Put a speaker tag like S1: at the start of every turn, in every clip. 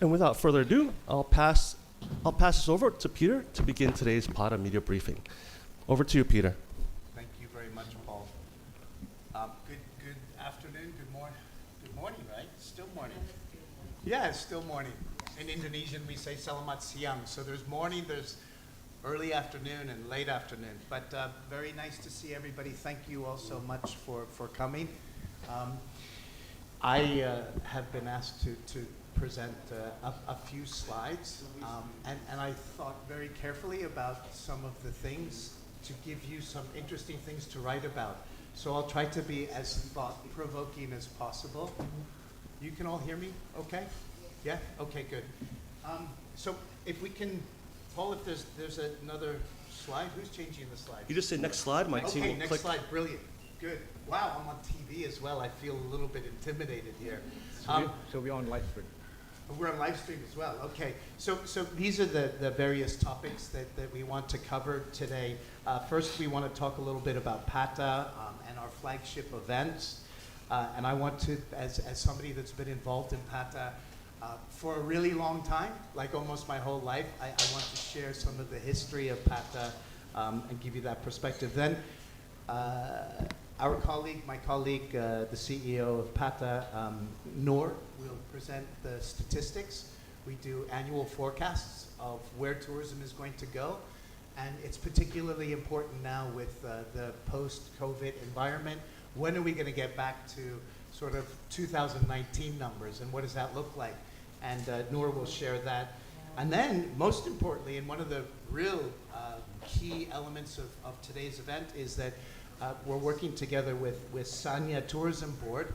S1: And without further ado, I'll pass this over to Peter to begin today's PATA media briefing. Over to you, Peter.
S2: Thank you very much, Paul. Good afternoon, good morning, right? Still morning. Yeah, it's still morning. In Indonesian, we say selamat siang. So there's morning, there's early afternoon and late afternoon. But very nice to see everybody. Thank you all so much for coming. I have been asked to present a few slides, and I thought very carefully about some of the things to give you some interesting things to write about. So I'll try to be as thought-provoking as possible. You can all hear me okay? Yeah? Okay, good. So if we can, Paul, if there's another slide, who's changing the slide?
S1: You just say next slide, my team will
S2: next
S1: click.
S2: slide, brilliant, good. Wow, I'm on TV as well. I feel a little bit intimidated here.
S3: So we're on live stream.
S2: We're on live stream as well, okay. So these are the various topics that we want to cover today. First, we want to talk a little bit about PATA and our flagship events. And I want to, as somebody that's been involved in PATA for a really long time, like almost my whole life, I want to share some of the history of PATA and give you that perspective. Then my colleague, the CEO of PATA, Noor, will present the statistics. We do annual forecasts of where tourism is going to go. And it's particularly important now with the post-COVID environment. When are we going to get back to sort of 2019 numbers, and what does that look like? And Noor will share that. And then, most importantly, and one of the real key elements of today's event is that we're working together with Sanya Tourism Board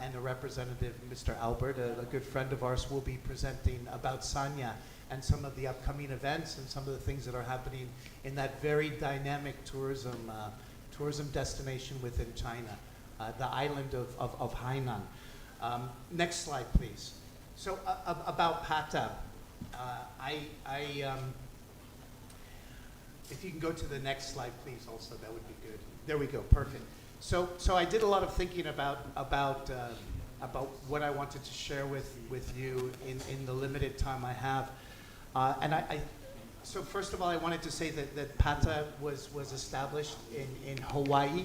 S2: and a representative, Mr. Albert, a good friend of ours, will be presenting about Sanya and some of the upcoming events and some of the things that are happening in that very dynamic tourism destination within China, the island of Hainan. Next slide, please. So about PATA, if you can go to the next slide, please, also, that would be good. There we go, perfect. So I did a lot of thinking about what I wanted to share with you in the limited time I have. So first of all, I wanted to say that PATA was established in Hawaii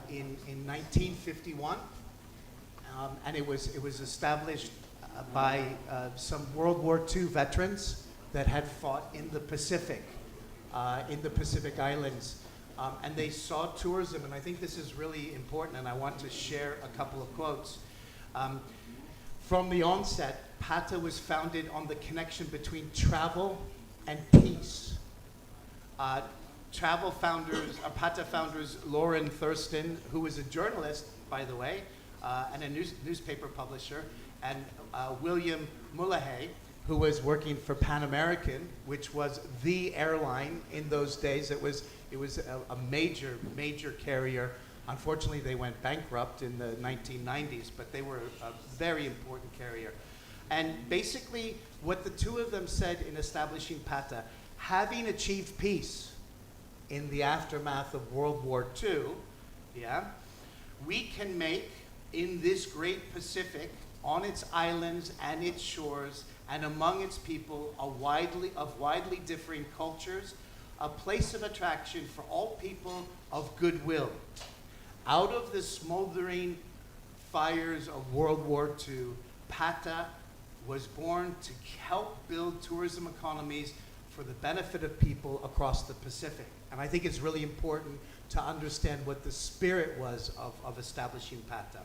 S2: in 1951, and it was established by some World War II veterans that had fought in the Pacific Islands, and they saw tourism, and I think this is really important, and I want to share a couple of quotes. From the onset, PATA was founded on the connection between travel and peace. PATA founders Lauren Thurston, who was a journalist, by the way, and a newspaper publisher, and William Mulcahy, who was working for Pan American, which was the airline in those days. It was a major carrier. Unfortunately, they went bankrupt in the 1990s, but they were a very important carrier. And basically, what the two of them said in establishing PATA, having achieved peace in the aftermath of World War II, we can make in this great Pacific, on its islands and its shores, and among its people, of widely differing cultures, a place of attraction for all people of goodwill. Out of the smoldering fires of World War II, PATA was born to help build tourism economies for the benefit of people across the Pacific. And I think it's really important to understand what the spirit was of establishing PATA.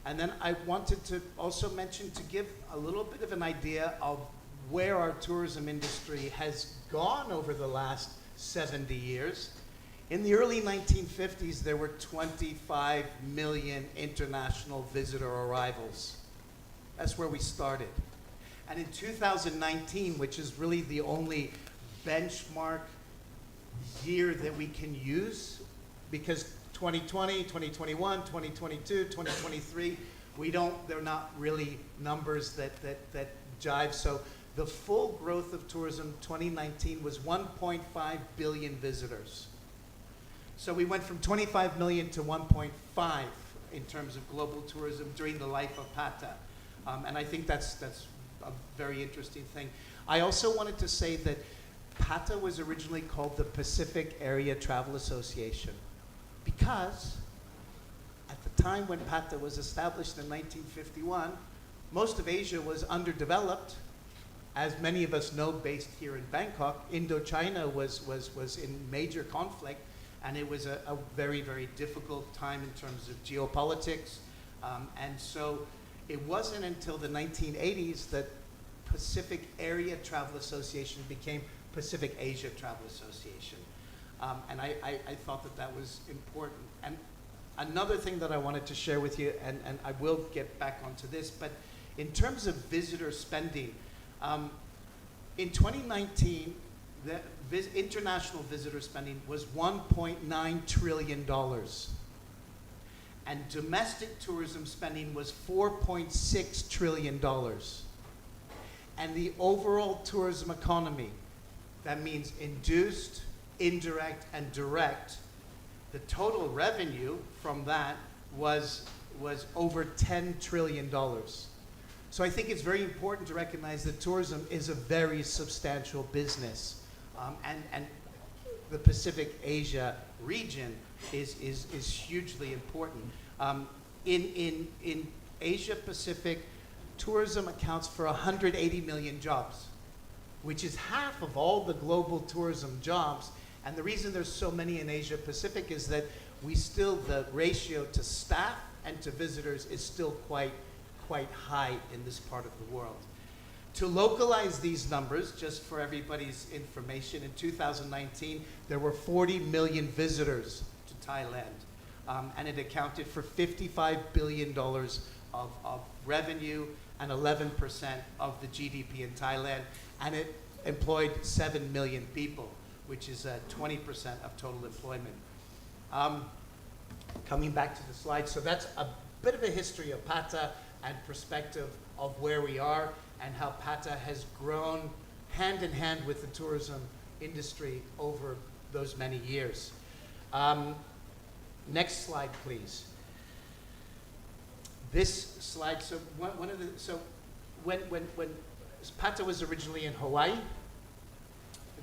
S2: And then I wanted to also mention, to give a little bit of an idea of where our tourism industry has gone over the last 70 years. In the early 1950s, there were 25 million international visitor arrivals. That's where we started. And in 2019, which is really the only benchmark year that we can use, because 2020, 2021, 2022, 2023, they're not really numbers that jive. So the full growth of tourism, 2019, was 1.5 billion visitors. So we went from 25 million to 1.5 in terms of global tourism during the life of PATA. And I think that's a very interesting thing. I also wanted to say that PATA was originally called the Pacific Area Travel Association because at the time when PATA was established in 1951, most of Asia was underdeveloped. As many of us know, based here in Bangkok, Indochina was in major conflict, and it was a very, very difficult time in terms of geopolitics. And so it wasn't until the 1980s that Pacific Area Travel Association became Pacific Asia Travel Association. And I thought that that was important. And another thing that I wanted to share with you, and I will get back onto this, but in terms of visitor spending, in 2019, the international visitor spending was $1.9 trillion. And domestic tourism spending was $4.6 trillion. And the overall tourism economy, that means induced, indirect, and direct, the total revenue from that was over $10 trillion. So I think it's very important to recognize that tourism is a very substantial business. And the Pacific Asia region is hugely important. In Asia Pacific, tourism accounts for 180 million jobs, which is half of all the global tourism jobs. And the reason there's so many in Asia Pacific is that the ratio to staff and to visitors is still quite high in this part of the world. To localize these numbers, just for everybody's information, in 2019, there were 40 million visitors to Thailand, and it accounted for $55 billion of revenue and 11% of the GDP in Thailand, and it employed 7 million people, which is 20% of total employment. Coming back to the slide, so that's a bit of a history of PATA and perspective of where we are and how PATA has grown hand in hand with the tourism industry over those many years. Next slide, please. This slide, so when PATA was originally in Hawaii,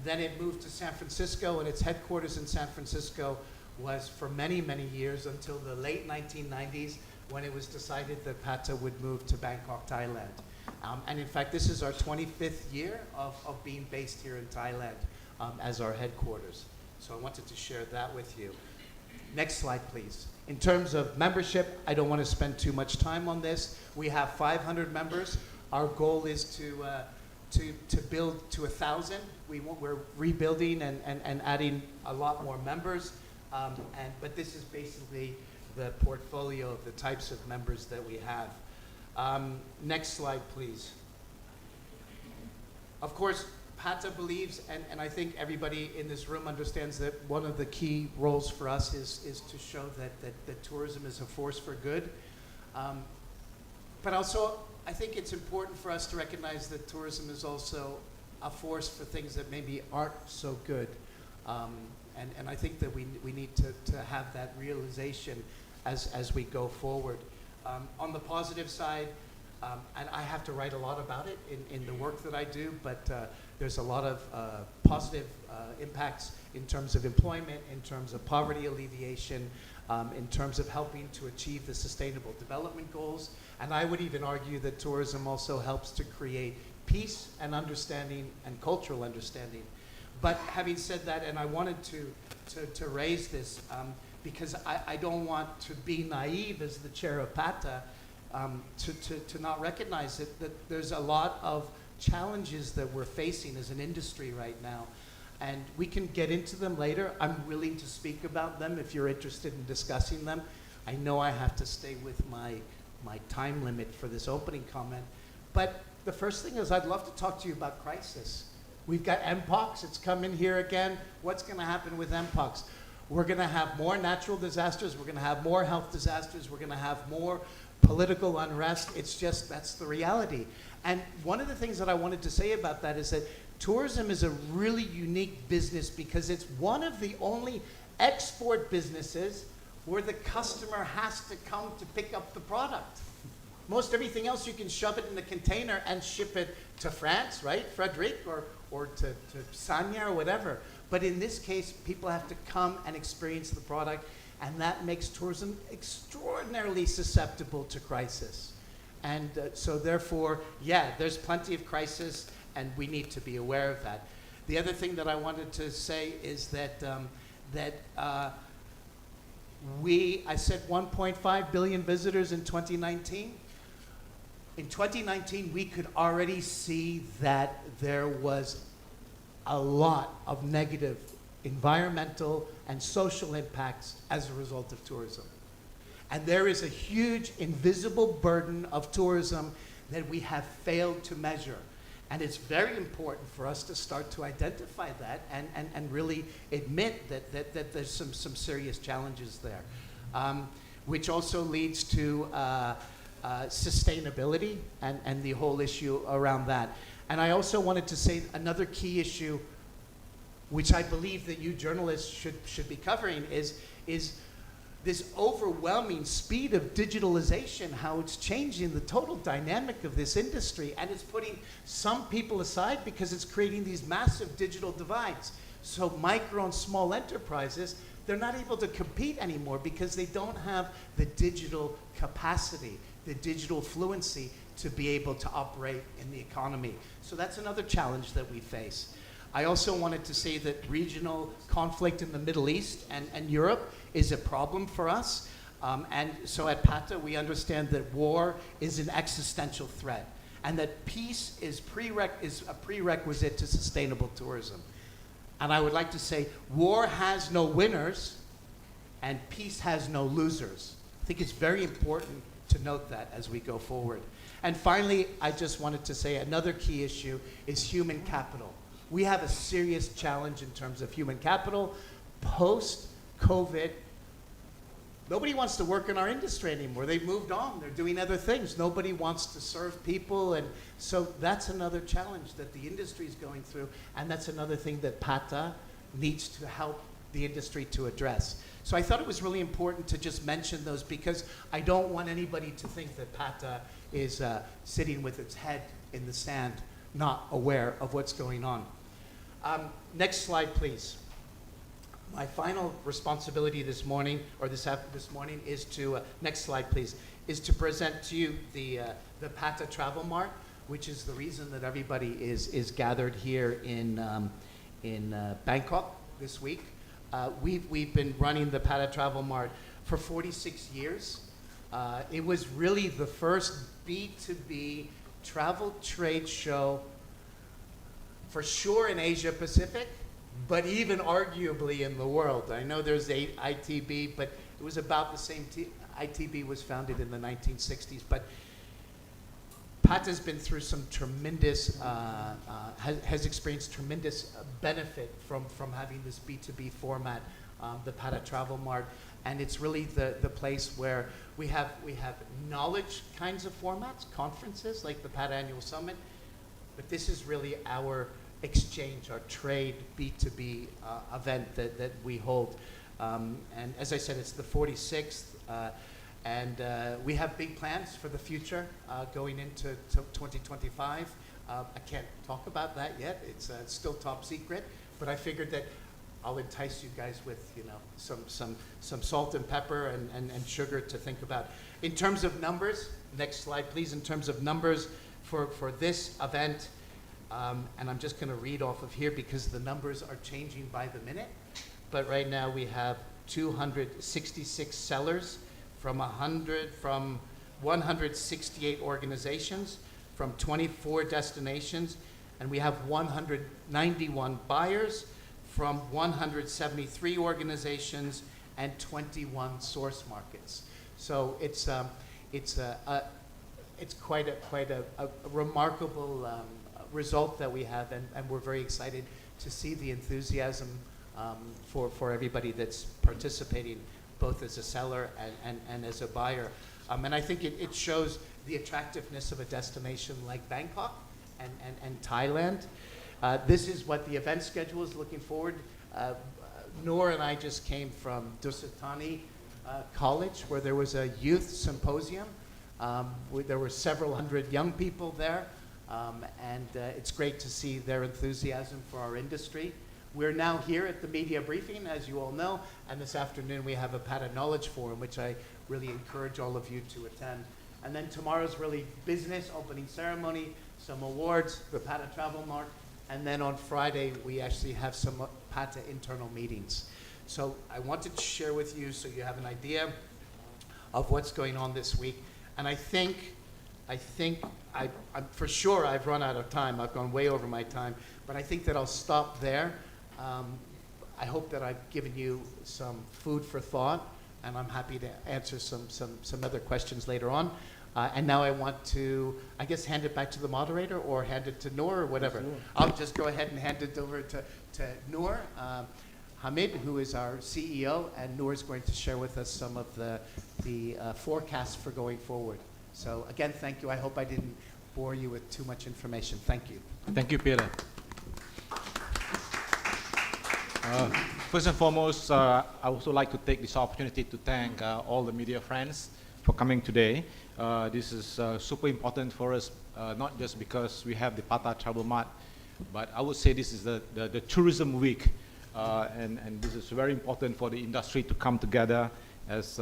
S2: then it moved to San Francisco, and its headquarters in San Francisco was for many, many years until the late 1990s, when it was decided that PATA would move to Bangkok, Thailand. And in fact, this is our 25th year of being based here in Thailand as our headquarters. So I wanted to share that with you. Next slide, please. In terms of membership, I don't want to spend too much time on this. We have 500 members. Our goal is to build to 1,000. We're rebuilding and adding a lot more members. But this is basically the portfolio of the types of members that we have. Next slide, please. Of course, PATA believes, and I think everybody in this room understands, that one of the key roles for us is to show that tourism is a force for good. But also, I think it's important for us to recognize that tourism is also a force for things that maybe aren't so good. And I think that we need to have that realization as we go forward. On the positive side, and I have to write a lot about it in the work that I do, but there's a lot of positive impacts in terms of employment, in terms of poverty alleviation, in terms of helping to achieve the Sustainable Development Goals. And I would even argue that tourism also helps to create peace and understanding and cultural understanding. But having said that, and I wanted to raise this because I don't want to be naive as the chair of PATA to not recognize that there's a lot of challenges that we're facing as an industry right now. And we can get into them later. I'm willing to speak about them if you're interested in discussing them. I know I have to stay with my time limit for this opening comment. But the first thing is I'd love to talk to you about crisis. We've got MPOX, it's coming here again. What's going to happen with MPOX? We're going to have more natural disasters. We're going to have more health disasters. We're going to have more political unrest. It's just, that's the reality. And one of the things that I wanted to say about that is that tourism is a really unique business because it's one of the only export businesses where the customer has to come to pick up the product. Most everything else, you can shove it in a container and ship it to France, right, Frederic, or to Sanya or whatever. But in this case, people have to come and experience the product, and that makes tourism extraordinarily susceptible to crisis. And so therefore, yeah, there's plenty of crisis, and we need to be aware of that. The other thing that I wanted to say is that I said 1.5 billion visitors in 2019. In 2019, we could already see that there was a lot of negative environmental and social impacts as a result of tourism. And there is a huge invisible burden of tourism that we have failed to measure. And it's very important for us to start to identify that and really admit that there's some serious challenges there, which also leads to sustainability and the whole issue around that. And I also wanted to say another key issue, which I believe that you journalists should be covering, is this overwhelming speed of digitalization, how it's changing the total dynamic of this industry, and it's putting some people aside because it's creating these massive digital divides. So micro and small enterprises, they're not able to compete anymore because they don't have the digital capacity, the digital fluency to be able to operate in the economy. So that's another challenge that we face. I also wanted to say that regional conflict in the Middle East and Europe is a problem for us. And so at PATA, we understand that war is an existential threat and that peace is a prerequisite to sustainable tourism. And I would like to say war has no winners and peace has no losers. I think it's very important to note that as we go forward. And finally, I just wanted to say another key issue is human capital. We have a serious challenge in terms of human capital. Post-COVID, nobody wants to work in our industry anymore. They've moved on. They're doing other things. Nobody wants to serve people. And so that's another challenge that the industry is going through. And that's another thing that PATA needs to help the industry to address. So I thought it was really important to just mention those because I don't want anybody to think that PATA is sitting with its head in the sand, not aware of what's going on. Next slide, please. My final responsibility this morning, or this morning, is to, next slide, please, is to present to you the PATA Travel Mart, which is the reason that everybody is gathered here in Bangkok this week. We've been running the PATA Travel Mart for 46 years. It was really the first B2B travel trade show for sure in Asia Pacific, but even arguably in the world. I know there's a ITB, but it was about the same. ITB was founded in the 1960s, but PATA's been through some tremendous, has experienced tremendous benefit from having this B2B format, the PATA Travel Mart, and it's really the place where we have knowledge kinds of formats, conferences like the PATA Annual Summit, but this is really our exchange, our trade B2B event that we hold. And as I said, it's the 46th, and we have big plans for the future going into 2025. I can't talk about that yet. It's still top secret, but I figured that I'll entice you guys with some salt and pepper and sugar to think about. In terms of numbers, next slide please, in terms of numbers for this event, and I'm just going to read off of here because the numbers are changing by the minute. But right now we have 266 sellers from 168 organizations, from 24 destinations, and we have 191 buyers from 173 organizations and 21 source markets. So it's quite a remarkable result that we have, and we're very excited to see the enthusiasm for everybody that's participating, both as a seller and as a buyer. And I think it shows the attractiveness of a destination like Bangkok and Thailand. This is what the event schedule is looking forward. Noor and I just came from Dusatani College, where there was a youth symposium There were several hundred young people there, and it's great to see their enthusiasm for our industry. We're now here at the media briefing, as you all know, and this afternoon we have a PATA Knowledge Forum, which I really encourage all of you to attend. And then tomorrow's really business, opening ceremony, some awards, the PATA Travel Mart, and then on Friday we actually have some PATA internal meetings. So I wanted to share with you so you have an idea of what's going on this week. And I think I'm for sure I've run out of time. I've gone way over my time, but I think that I'll stop there. I hope that I've given you some food for thought, and I'm happy to answer some other questions later on. And now I want to, I guess, hand it back to the moderator or hand it to Noor or whatever. I'll just go ahead and hand it over to Noor. Hamid, who is our CEO, and Noor is going to share with us some of the forecasts for going forward. So again, thank you. I hope I didn't bore you with too much information. Thank you.
S3: Thank you, Peter. First and foremost, I also like to take this opportunity to thank all the media friends for coming today. This is super important for us, not just because we have the PATA Travel Mart, but I would say this is the tourism week, and this is very important for the industry to come together. As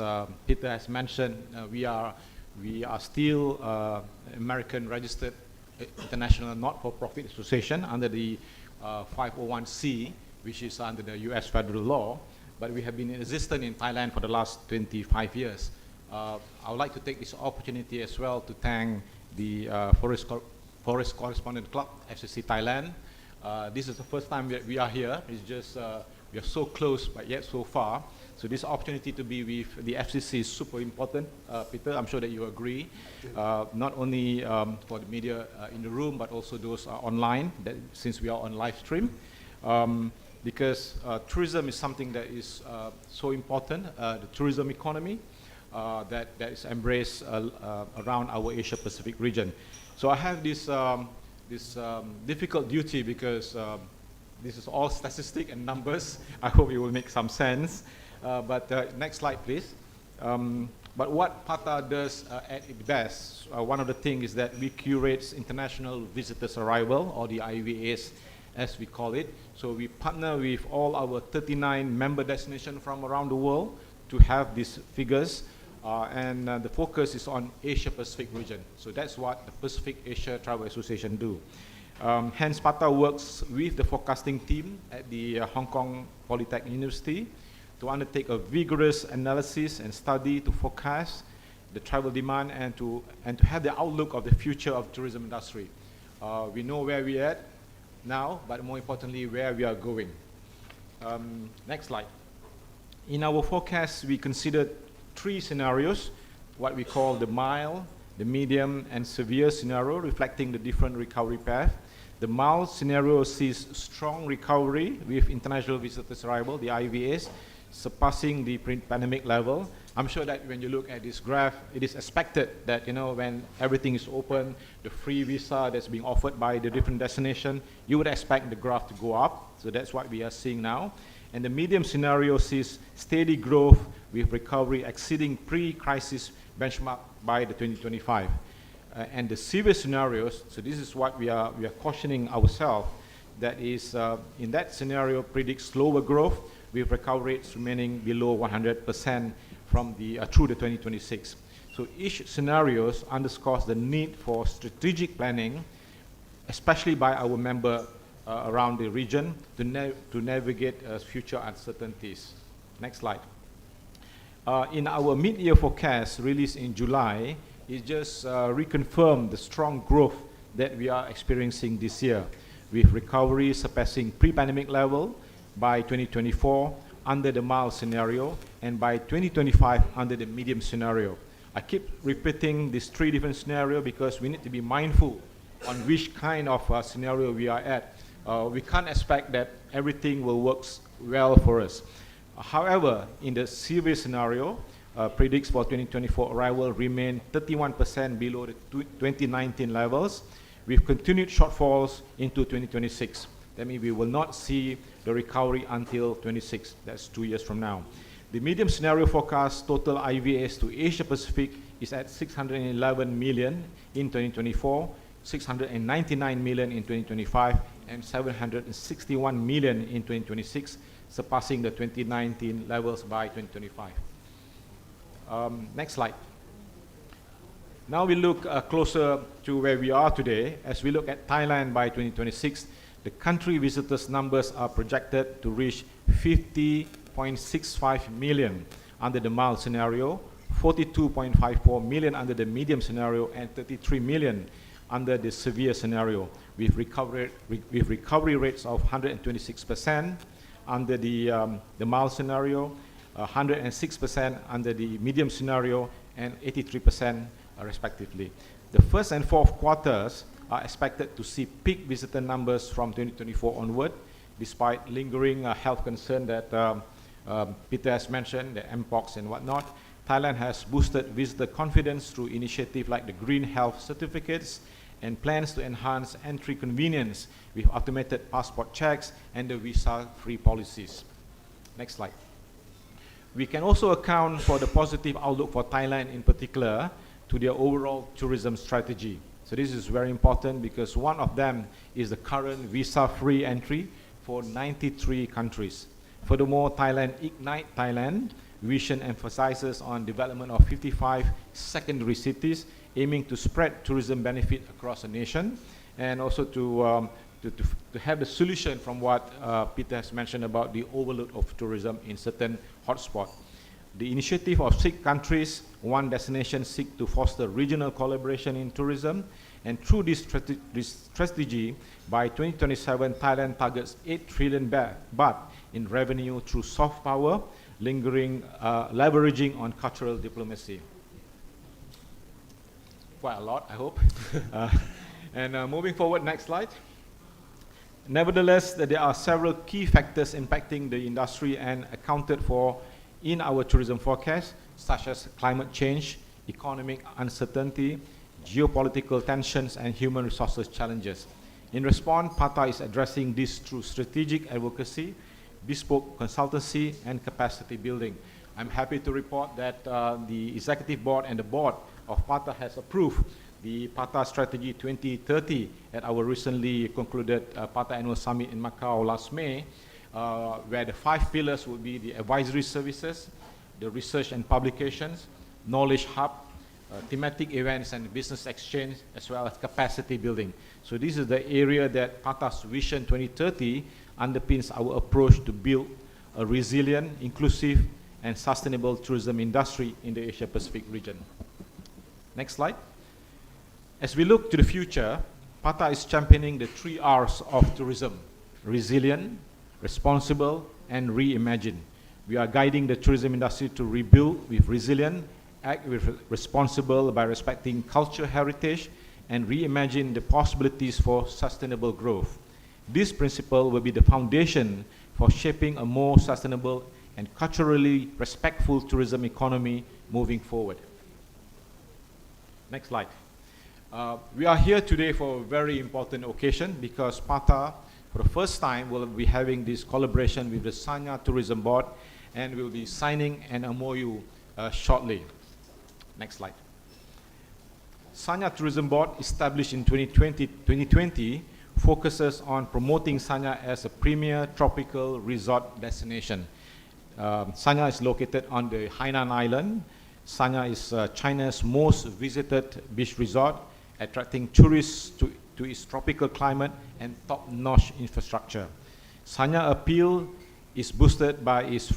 S3: Peter has mentioned, we are still American registered international not-for-profit association under the 501c, which is under the US federal law, but we have been in existence in Thailand for the last 25 years. I would like to take this opportunity as well to thank the Forest Correspondent Club, FCC Thailand. This is the first time that we are here. It's just, we are so close, but yet so far. So this opportunity to be with the FCC is super important. Peter, I'm sure that you agree. Not only for the media in the room, but also those online, since we are on live stream. Because tourism is something that is so important, the tourism economy that is embraced around our Asia-Pacific region. So I have this, difficult duty because this is all statistics and numbers. I hope it will make some sense. But next slide, please. But what PATA does at its best, one of the things is that we curate international visitors arrival, or the IVAs, as we call it. So we partner with all our 39 member destinations from around the world to have these figures. And the focus is on Asia-Pacific region. So that's what the Pacific Asia Travel Association do. Hence, PATA works with the forecasting team at the Hong Kong Polytechnic University to undertake a vigorous analysis and study to forecast the travel demand and to have the outlook of the future of tourism industry. We know where we're at now, but more importantly, where we are going. Next slide. In our forecast, we considered 3 scenarios, what we call the mild, the medium, and severe scenario, reflecting the different recovery path. The mild scenario sees strong recovery with international visitors arrival, the IVAs, surpassing the pre-pandemic level. I'm sure that when you look at this graph, it is expected that, you know, when everything is open, the free visa that's being offered by the different destination, you would expect the graph to go up. So that's what we are seeing now. And the medium scenario sees steady growth with recovery exceeding pre-crisis benchmark by the 2025. And the severe scenarios, so this is what we are cautioning ourselves, that is, in that scenario, predicts slower growth with recovery rates remaining below 100% from through the 2026. So each scenario underscores the need for strategic planning, especially by our member around the region to navigate future uncertainties. Next slide. In our mid-year forecast released in July, it just reconfirmed the strong growth that we are experiencing this year, with recovery surpassing pre-pandemic level by 2024 under the mild scenario, and by 2025 under the medium scenario. I keep repeating these 3 different scenarios because we need to be mindful on which kind of scenario we are at. We can't expect that everything will work well for us. However, in the severe scenario, predicts for 2024 arrival remain 31% below the 2019 levels, with continued shortfalls into 2026. That means we will not see the recovery until 26. That's 2 years from now. The medium scenario forecast total IVAs to Asia Pacific is at 611 million in 2024, 699 million in 2025, and 761 million in 2026, surpassing the 2019 levels by 2025. Next slide. Now we look closer to where we are today. As we look at Thailand by 2026, the country visitors numbers are projected to reach 50.65 million under the mild scenario, 42.54 million under the medium scenario, and 33 million under the severe scenario, with recovery rates of 126% under the mild scenario, 106% under the medium scenario, and 83% respectively. The first and fourth quarters are expected to see peak visitor numbers from 2024 onward, despite lingering health concern that Peter has mentioned, the Mpox and whatnot. Thailand has boosted visitor confidence through initiatives like the Green Health Certificates and plans to enhance entry convenience with automated passport checks and the visa-free policies. Next slide. We can also account for the positive outlook for Thailand in particular to their overall tourism strategy. So this is very important because one of them is the current visa-free entry for 93 countries. Furthermore, Thailand Ignite Thailand vision emphasizes on development of 55 secondary cities, aiming to spread tourism benefit across the nation, and also to have the solution from what Peter has mentioned about the overload of tourism in certain hotspots. The initiative of 6 countries, 1 destination, seek to foster regional collaboration in tourism, and through this strategy, by 2027, Thailand targets 8 trillion baht in revenue through soft power, leveraging on cultural diplomacy. Quite a lot, I hope. Moving forward, next slide. Nevertheless, there are several key factors impacting the industry and accounted for in our tourism forecast, such as climate change, economic uncertainty, geopolitical tensions, and human resources challenges. In response, PATA is addressing this through strategic advocacy, bespoke consultancy, and capacity building. I'm happy to report that the Executive Board and the Board of PATA has approved the PATA Strategy 2030 at our recently concluded PATA Annual Summit in Macau last May, where the 5 pillars would be the advisory services, the research and publications, knowledge hub, thematic events and business exchange, as well as capacity building. So this is the area that PATA's Vision 2030 underpins our approach to build a resilient, inclusive, and sustainable tourism industry in the Asia-Pacific region. Next slide. As we look to the future, PATA is championing the 3 R's of tourism: resilient, responsible, and reimagine. We are guiding the tourism industry to rebuild with resilient, act with responsible by respecting cultural heritage, and reimagine the possibilities for sustainable growth. This principle will be the foundation for shaping a more sustainable and culturally respectful tourism economy moving forward. Next slide. We are here today for a very important occasion because PATA, for the first time, will be having this collaboration with the Sanya Tourism Board, and will be signing an MOU shortly. Next slide. Sanya Tourism Board, established in 2020, focuses on promoting Sanya as a premier tropical resort destination. Sanya is located on the Hainan Island. Sanya is China's most visited beach resort, attracting tourists to its tropical climate and top-notch infrastructure. Sanya appeal is boosted by its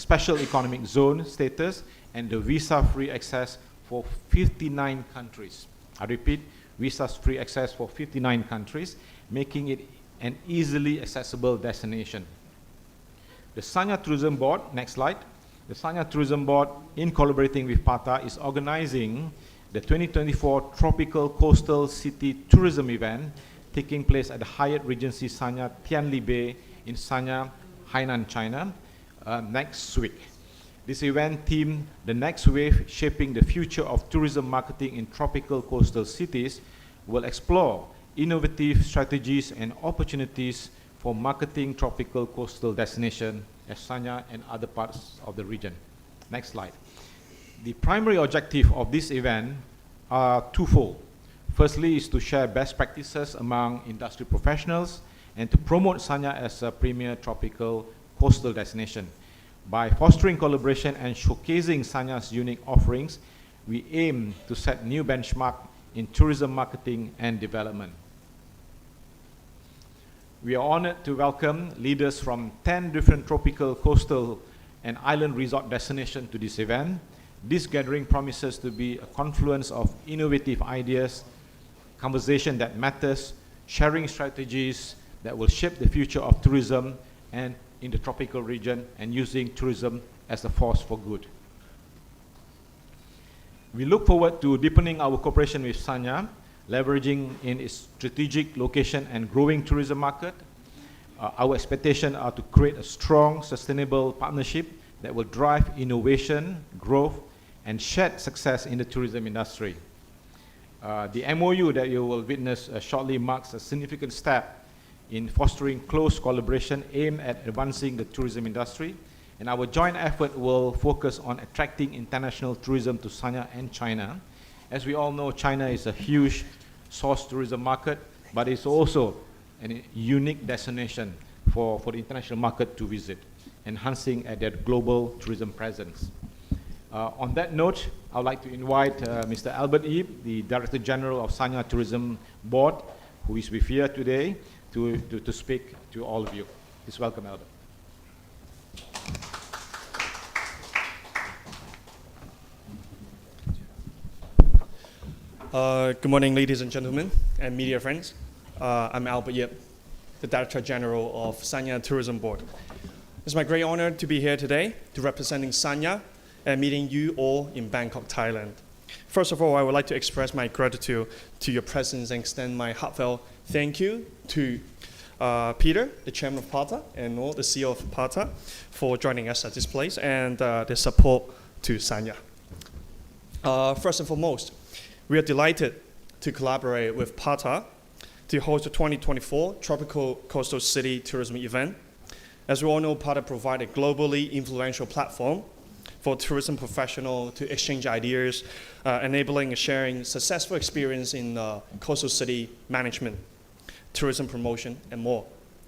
S3: special economic zone status and the visa-free access for 59 countries. I repeat, visa-free access for 59 countries, making it an easily accessible destination. The Sanya Tourism Board, next slide. The Sanya Tourism Board, in collaborating with PATA, is organizing the 2024 Tropical Coastal City Tourism event, taking place at the Hyatt Regency Sanya Tianli Bay in Sanya, Hainan, China, next week. This event themed The Next Wave, Shaping the Future of Tourism Marketing in Tropical Coastal Cities, will explore innovative strategies and opportunities for marketing tropical coastal destination as Sanya and other parts of the region. Next slide. The primary objective of this event are twofold. Firstly is to share best practices among industry professionals and to promote Sanya as a premier tropical coastal destination. By fostering collaboration and showcasing Sanya's unique offerings, we aim to set new benchmark in tourism marketing and development. We are honored to welcome leaders from 10 different tropical, coastal, and island resort destinations to this event. This gathering promises to be a confluence of innovative ideas, conversation that matters, sharing strategies that will shape the future of tourism and in the tropical region, and using tourism as a force for good. We look forward to deepening our cooperation with Sanya, leveraging in its strategic location and growing tourism market. Our expectations are to create a strong, sustainable partnership that will drive innovation, growth, and shared success in the tourism industry. The MOU that you will witness shortly marks a significant step in fostering close collaboration aimed at advancing the tourism industry, and our joint effort will focus on attracting international tourism to Sanya and China. As we all know, China is a huge source tourism market, but it's also a unique destination for the international market to visit, enhancing their global tourism presence. On that note, I would like to invite Mr. Albert Yip, the Director General of Sanya Tourism Board, who is with here today to speak to all of you. Please welcome Albert.
S4: Good morning, ladies and gentlemen, and media friends. I'm Albert Yip, the Director General of Sanya Tourism Board. It's my great honor to be here today to representing Sanya and meeting you all in Bangkok, Thailand. First of all, I would like to express my gratitude to your presence and extend my heartfelt thank you to Peter, the Chairman of PATA, and Noor, the CEO of PATA, for joining us at this place and the support to Sanya. First and foremost, we are delighted to collaborate with PATA to host the 2024 Tropical Coastal City Tourism event. As we all know, PATA provides a globally influential platform for tourism professionals to exchange ideas, enabling and sharing successful experience in coastal city management, tourism promotion, and more,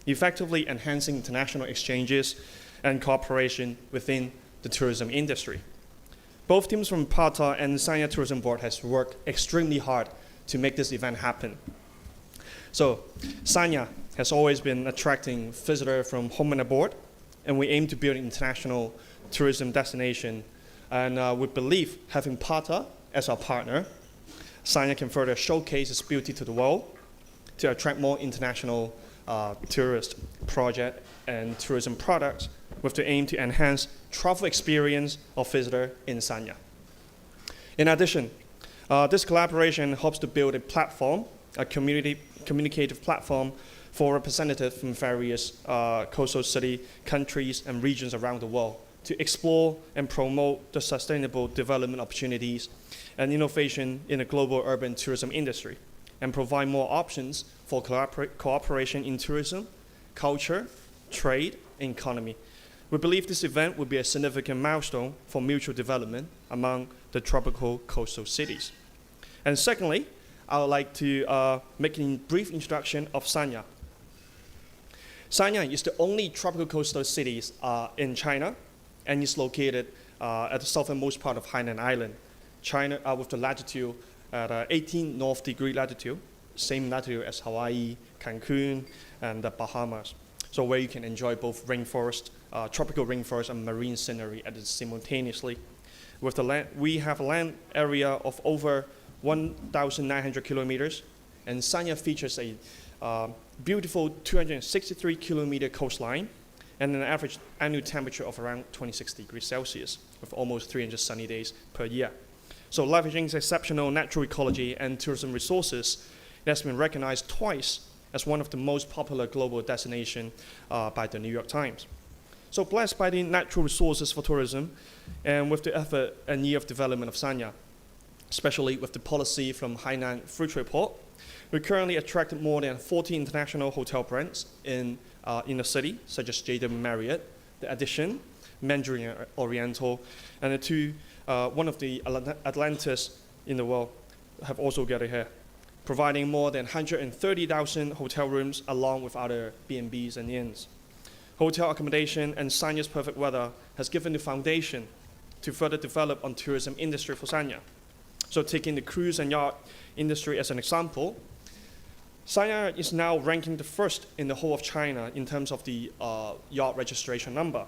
S4: effectively enhancing international exchanges and cooperation within the tourism industry. Both teams from PATA and Sanya Tourism Board has worked extremely hard to make this event happen. So, Sanya has always been attracting visitors from home and abroad, and we aim to build an international tourism destination. And we believe having PATA as our partner, Sanya can further showcase its beauty to the world to attract more international tourist projects and tourism products with the aim to enhance travel experience of visitors in Sanya. In addition, this collaboration hopes to build a platform, a communicative platform for representatives from various coastal city, countries, and regions around the world to explore and promote the sustainable development opportunities and innovation in the global urban tourism industry, and provide more options for cooperation in tourism, culture, trade, and economy. We believe this event will be a significant milestone for mutual development among the tropical coastal cities. And secondly, I would like to make a brief introduction of Sanya. Sanya is the only tropical coastal city in China, and is located at the southernmost part of Hainan Island, China, with the latitude at 18 north degree latitude, same latitude as Hawaii, Cancun, and the Bahamas. So where you can enjoy both rainforest, tropical rainforest, and marine scenery simultaneously. With the land, we have a land area of over 1,900 kilometers, and Sanya features a beautiful 263 kilometer coastline and an average annual temperature of around 26 degrees Celsius with almost 300 sunny days per year. So leveraging its exceptional natural ecology and tourism resources, it has been recognized twice as one of the most popular global destinations by the New York Times. So blessed by the natural resources for tourism and with the effort and year of development of Sanya, especially with the policy from Hainan Free Trade Port, we currently attracted more than 40 international hotel brands in the city, such as JW Marriott, The Edition, Mandarin Oriental, and the two one of the Atlantis in the world, have also gathered here, providing more than 130,000 hotel rooms along with other B&Bs and inns. Hotel accommodation and Sanya's perfect weather has given the foundation to further develop on tourism industry for Sanya. So taking the cruise and yacht industry as an example, Sanya is now ranking the first in the whole of China in terms of the yacht registration number.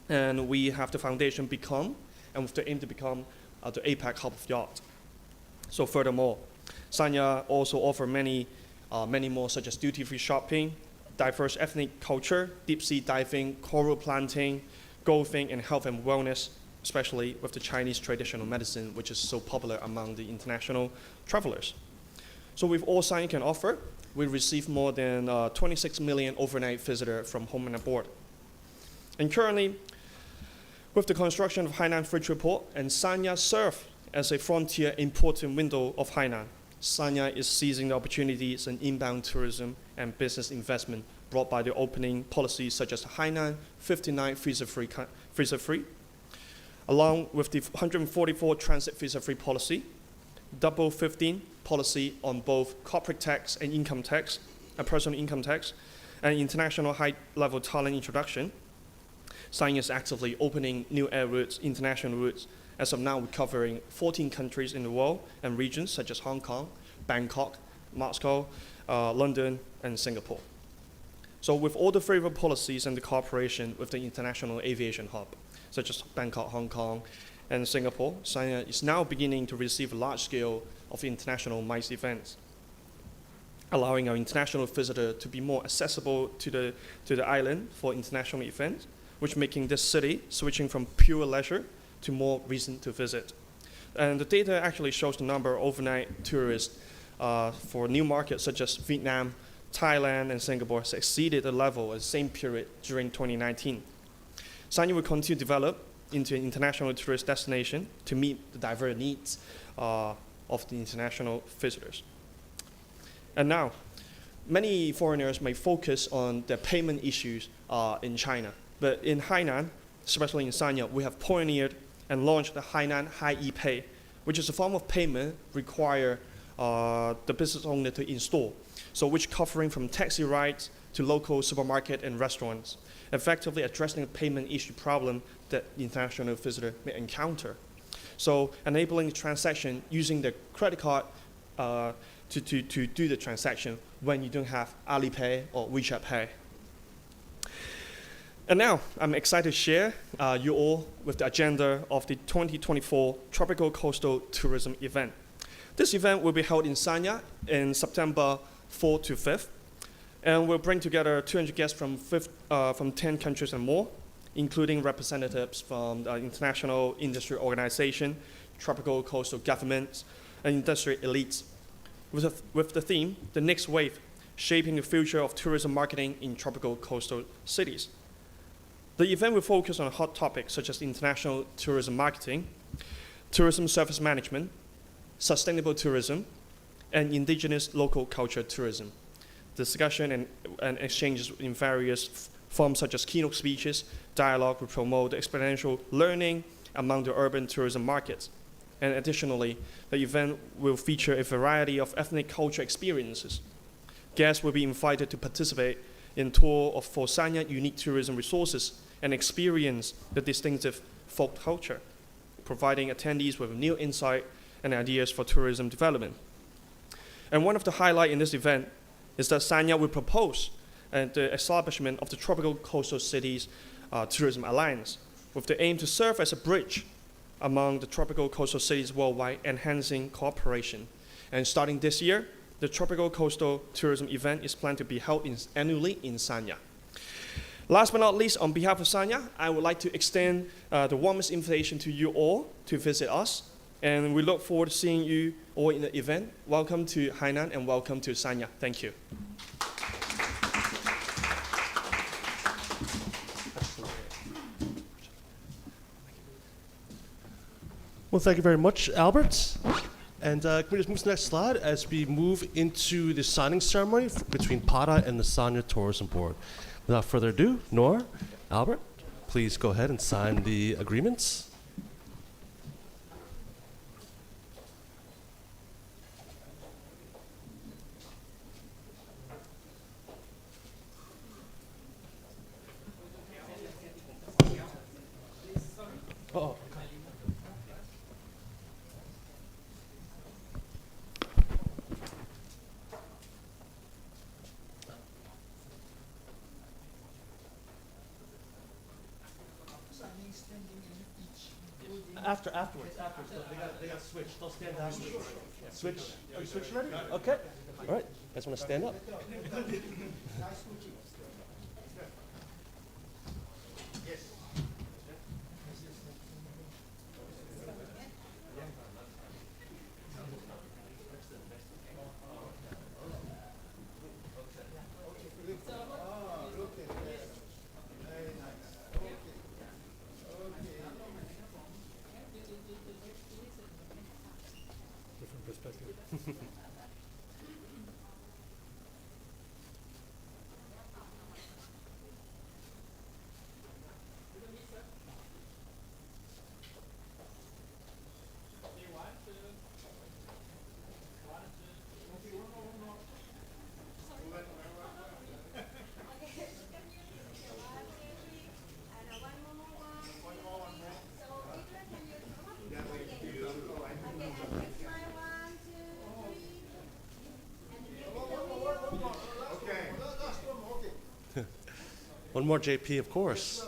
S4: And we have the foundation become, and with the aim to become, the APAC hub of yacht. So furthermore, Sanya also offers many more, such as duty-free shopping, diverse ethnic culture, deep-sea diving, coral planting, golfing, and health and wellness, especially with the Chinese traditional medicine, which is so popular among the international travelers. So with all Sanya can offer, we receive more than 26 million overnight visitors from home and abroad. And currently, with the construction of Hainan Free Trade Port, and Sanya serve as a frontier important window of Hainan, Sanya is seizing the opportunities in inbound tourism and business investment brought by the opening policies such as Hainan 59 visa-free, along with the 144 transit visa-free policy, double 15 policy on both corporate tax and income tax, and personal income tax, and international high-level talent introduction. Sanya is actively opening new air routes, international routes. As of now, we're covering 14 countries in the world and regions such as Hong Kong, Bangkok, Moscow, London, and Singapore. So with all the favorable policies and the cooperation with the international aviation hub, such as Bangkok, Hong Kong, and Singapore, Sanya is now beginning to receive a large scale of international MICE events, allowing our international visitor to be more accessible to the island for international events, which making this city switching from pure leisure to more reason to visit. And the data actually shows the number of overnight tourists for new markets such as Vietnam, Thailand, and Singapore has exceeded the level at the same period during 2019. Sanya will continue to develop into an international tourist destination to meet the diverse needs of the international visitors. And now, many foreigners may focus on the payment issues in China, but in Hainan, especially in Sanya, we have pioneered and launched the Hainan High E-Pay, which is a form of payment require the business owner to install, so which covering from taxi rides to local supermarket and restaurants, effectively addressing the payment issue problem that the international visitor may encounter. So enabling the transaction using the credit card to do the transaction when you don't have Alipay or WeChat Pay. And now, I'm excited to share you all with the agenda of the 2024 Tropical Coastal Tourism event. This event will be held in Sanya in September 4th to 5th, and will bring together 200 guests from 10 countries and more, including representatives from the international industry organization, tropical coastal governments, and industry elites, with the theme, The Next Wave, Shaping the Future of Tourism Marketing in Tropical Coastal Cities. The event will focus on hot topics such as international tourism marketing, tourism service management, sustainable tourism, and indigenous local culture tourism. Discussion and exchanges in various forms such as keynote speeches, dialogue will promote exponential learning among the urban tourism markets. And additionally, the event will feature a variety of ethnic culture experiences. Guests will be invited to participate in tour for Sanya unique tourism resources and experience the distinctive folk culture, providing attendees with new insight and ideas for tourism development. And one of the highlights in this event is that Sanya will propose the establishment of the Tropical Coastal Cities Tourism Alliance, with the aim to serve as a bridge among the tropical coastal cities worldwide, enhancing cooperation. And starting this year, the Tropical Coastal Tourism event is planned to be held annually in Sanya. Last but not least, on behalf of Sanya, I would like to extend the warmest invitation to you all to visit us. And we look forward to seeing you all in the event. Welcome to Hainan and welcome to Sanya. Thank you.
S1: Well, thank you very much, Albert. And can we just move to the next slide as we move into the signing ceremony between PATA and the Sanya Tourism Board. Without further ado, Noor, Albert, please go ahead and sign the agreements. Afterwards. They got switched. They'll stand afterwards. Switch. Are you switched ready? Okay. All right. You guys want to stand up? Different perspective. One more JP, of course.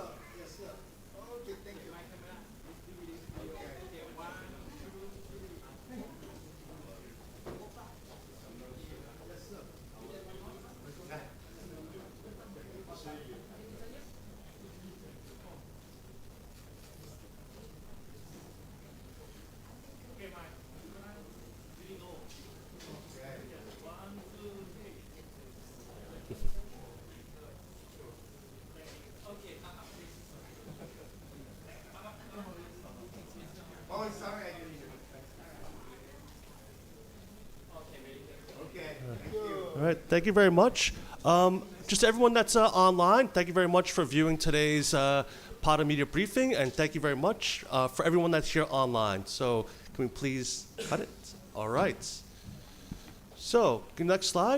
S2: Oh, sorry, I didn't. Okay, thank you.
S1: All right, thank you very much. Just everyone that's online, thank you very much for viewing today's PATA Media Briefing, and thank you very much for everyone that's here online. So can we please cut it? All right. So, next slide.